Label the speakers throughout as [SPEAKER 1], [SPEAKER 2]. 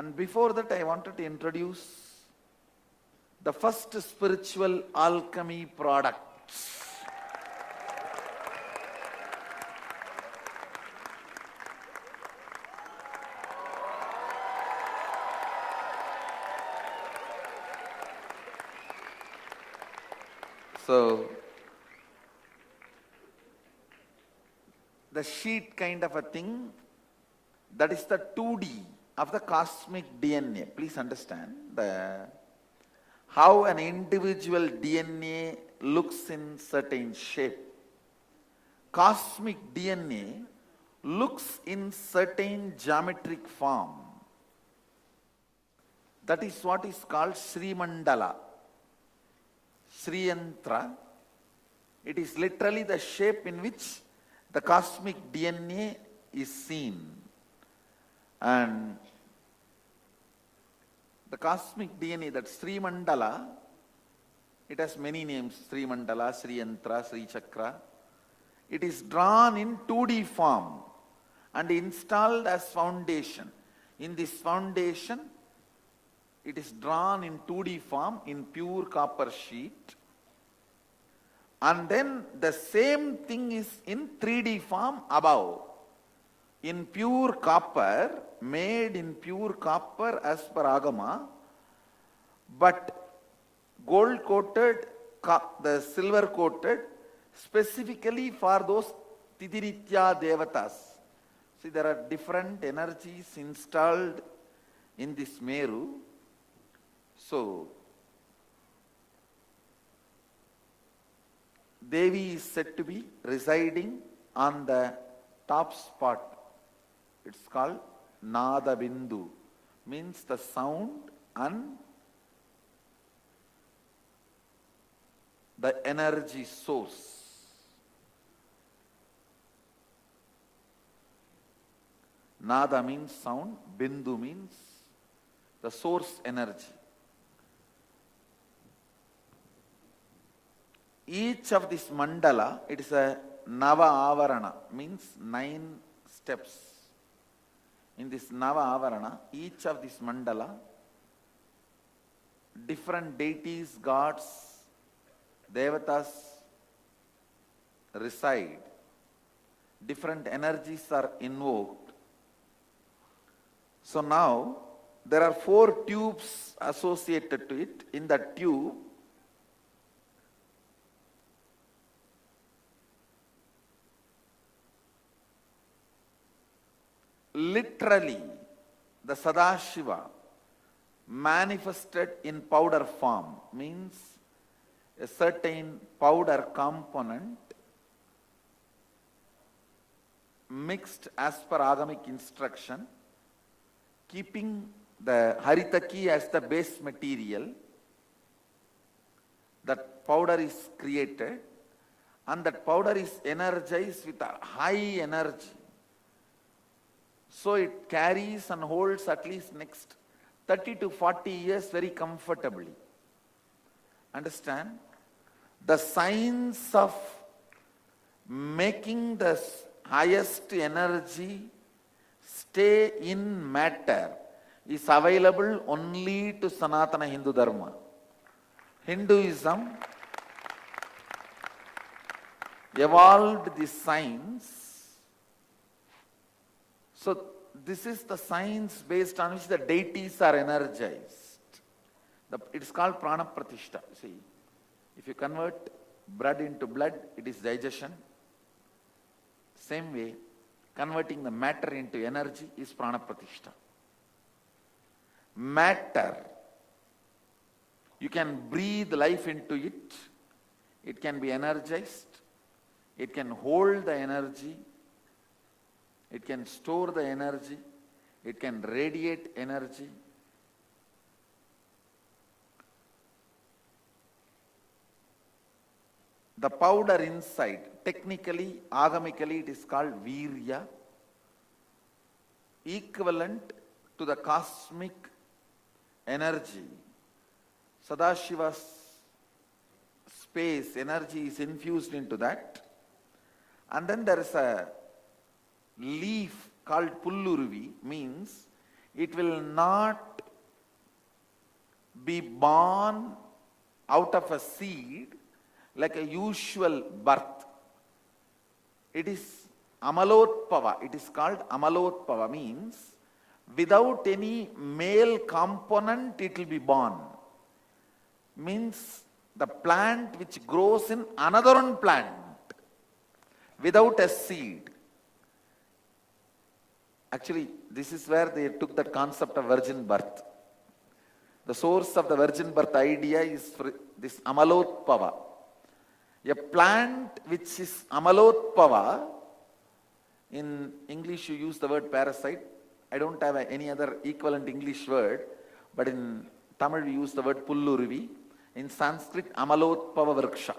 [SPEAKER 1] And before that, I wanted to introduce the first spiritual alchemy product. So, the sheet kind of a thing, that is the 2D of the cosmic DNA. Please understand how an individual DNA looks in certain shape. Cosmic DNA looks in certain geometric form. That is what is called Sri Mandala, Sri Yantra. It is literally the shape in which the cosmic DNA is seen. And the cosmic DNA, that Sri Mandala, it has many names: Sri Mandala, Sri Yantra, Sri Chakra. It is drawn in 2D form and installed as foundation. In this foundation, it is drawn in 2D form in pure copper sheet. And then the same thing is in 3D form above, in pure copper, made in pure copper as per Agama, but gold coated, the silver coated, specifically for those Tidiritya Devatas. See, there are different energies installed in this Meru. So, Devi is said to be residing on the top spot. It's called Nada Bindu, means the sound and the energy source. Nada means sound, Bindu means the source energy. Each of this mandala, it is a Nava Avarana, means 9 steps. In this Nava Avarana, each of this mandala, different deities, gods, devatas reside. Different energies are invoked. So now, there are 4 tubes associated to it. In that tube, literally, the Sadashiva manifested in powder form, means a certain powder component mixed as per Agamic instruction, keeping the Haritaki as the base material. That powder is created, and that powder is energized with a high energy. So it carries and holds at least next 30 to 40 years very comfortably. Understand? The science of making the highest energy stay in matter is available only to Sanatana Hindu Dharma. Hinduism evolved this science. So this is the science based on which the deities are energized. It is called Prana Pratishta. See, if you convert blood into blood, it is digestion. Same way, converting the matter into energy is Prana Pratishta. Matter, you can breathe life into it. It can be energized. It can hold the energy. It can store the energy. It can radiate energy. The powder inside, technically, agamically, it is called Virya, equivalent to the cosmic energy. Sadashiva's space, energy is infused into that. And then there is a leaf called Pulluruvi, means It will not be born out of a seed like a usual birth. It is Amalotpava. It is called Amalotpava, means without any male component it will be born. Means the plant which grows in another one plant without a seed. Actually, this is where they took the concept of virgin birth. The source of the virgin birth idea is this Amalotpava. A plant which is Amalotpava, in English you use the word parasite. I don't have any other equivalent English word, but in Tamil we use the word Pulluruvi. In Sanskrit, Amalotpava Vriksha.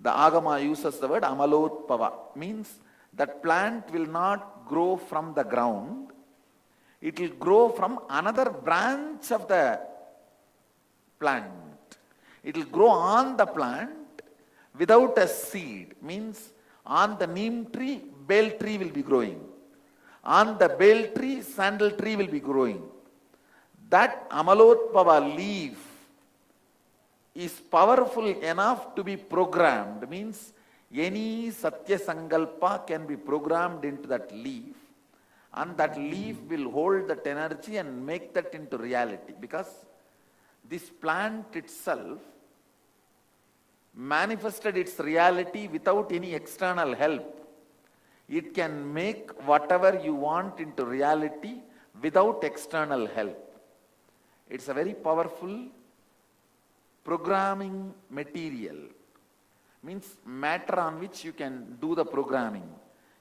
[SPEAKER 1] The Agama uses the word Amalotpava, means that plant will not grow from the ground. It will grow from another branch of the plant. It will grow on the plant without a seed. Means on the neem tree, bale tree will be growing. On the bale tree, sandal tree will be growing. That Amalotpava leaf is powerful enough to be programmed. Means any Satya Sankalpa can be programmed into that leaf, and that leaf will hold that energy and make that into reality, because this plant itself manifested its reality without any external help. It can make whatever you want into reality without external help. It's a very powerful programming material. Means matter on which you can do the programming.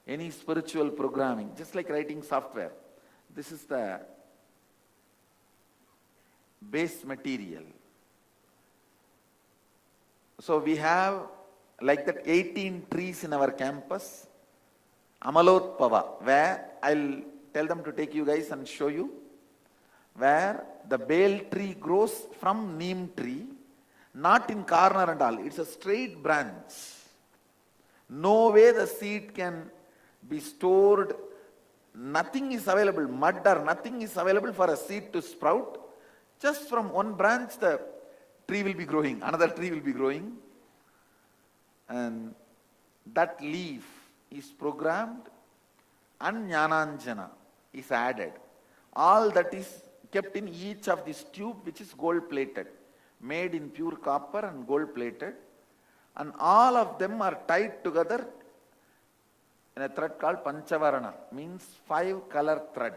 [SPEAKER 1] Any spiritual programming, just like writing software. This is the base material. So we have like that 18 trees in our campus, Amalotpava, where I'll tell them to take you guys and show you, where the bale tree grows from neem tree, not in corner and all. It's a straight branch. No way the seed can be stored. Nothing is available, mud or nothing is available for a seed to sprout. Just from one branch the tree will be growing, another tree will be growing. And that leaf is programmed and Jnananjana is added. All that is kept in each of this tube, which is gold plated, made in pure copper and gold plated, and all of them are tied together in a thread called Panchavarana, means 5 color thread,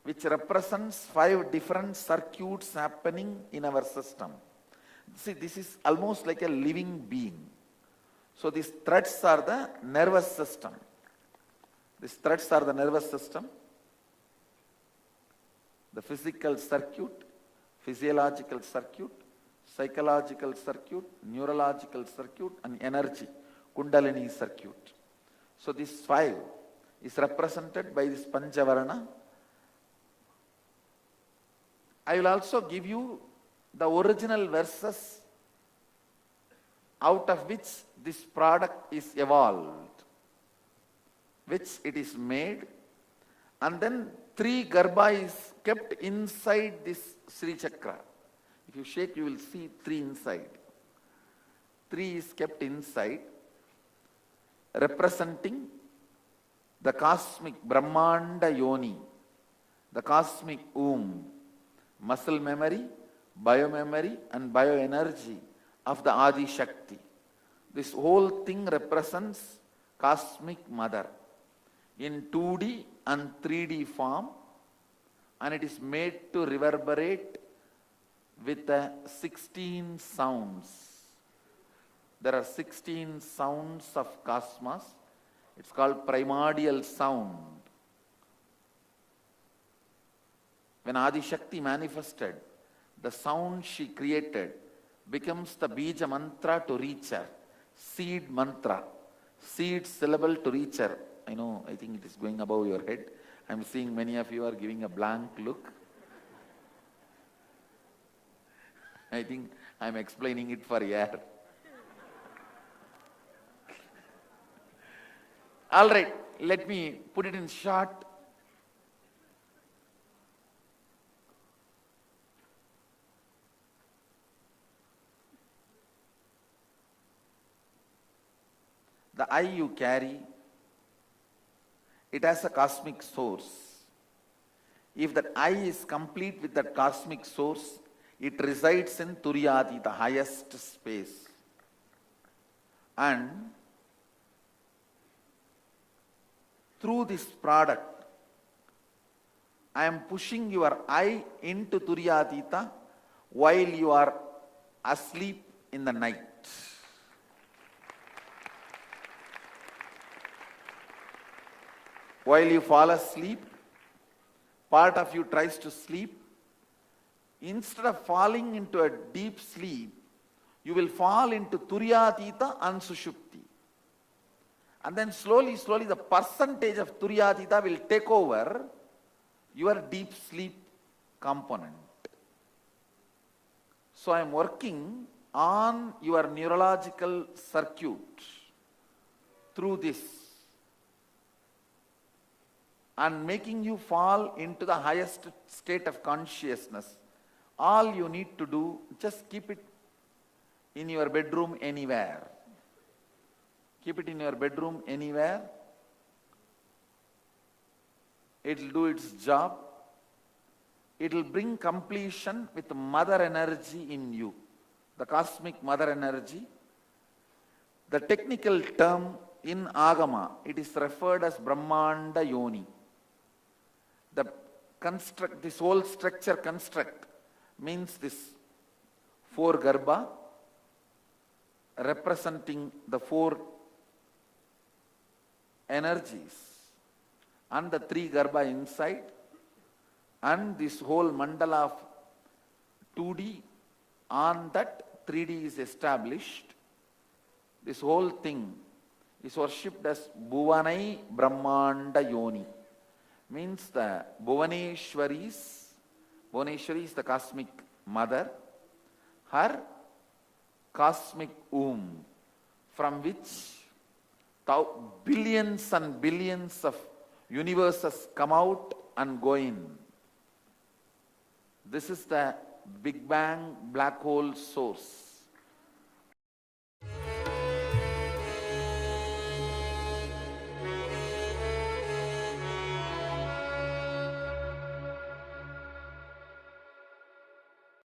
[SPEAKER 1] which represents 5 different circuits happening in our system. See, this is almost like a living being. So these threads are the nervous system. These threads are the nervous system, the physical circuit, physiological circuit, psychological circuit, neurological circuit, and energy, Kundalini circuit. So this 5 is represented by this Panchavarana. I will also give you the original verses out of which this product is evolved, which it is made, and then 3 Garbha is kept inside this Sri Chakra. If you shake, you will see 3 inside. 3 is kept inside, representing the cosmic Brahmanda Yoni, the cosmic womb, muscle memory, biomemory, and bioenergy of the Adi Shakti. This whole thing represents cosmic mother in 2D and 3D form, and it is made to reverberate with 16 sounds. There are 16 sounds of cosmos. It's called primordial sound. When Adi Shakti manifested, the sound she created becomes the Bija mantra to reach her, seed mantra, seed syllable to reach her. I know, I think it is going above your head. I'm seeing many of you are giving a blank look. I think I'm explaining it for air. All right, let me put it in short. the I you carry, it has a cosmic source. If that I is complete with that cosmic source, it resides in Turyati, the highest space. And through this product, I am pushing your I into Turyatita while you are asleep in the night. While you fall asleep, part of you tries to sleep. Instead of falling into a deep sleep, you will fall into Turyatita and Sushupti. And then slowly, slowly the percentage of Turyatita will take over your deep sleep component. So I am working on your neurological circuit through this and making you fall into the highest state of consciousness. All you need to do, just keep it in your bedroom anywhere. Keep it in your bedroom anywhere. It will do its job. It will bring completion with mother energy in you, the cosmic mother energy. The technical term in Agama, it is referred as Brahmanda Yoni. This whole structure construct means this 4 Garbha representing the 4 energies and the 3 Garbha inside, and this whole mandala of 2D, on that 3D is established. This whole thing is worshipped as Bhuvanai Brahmanda Yoni. Means the Bhuvaneshwari is the cosmic mother, her cosmic womb, from which billions and billions of universes come out and go in. This is the Big Bang black hole source.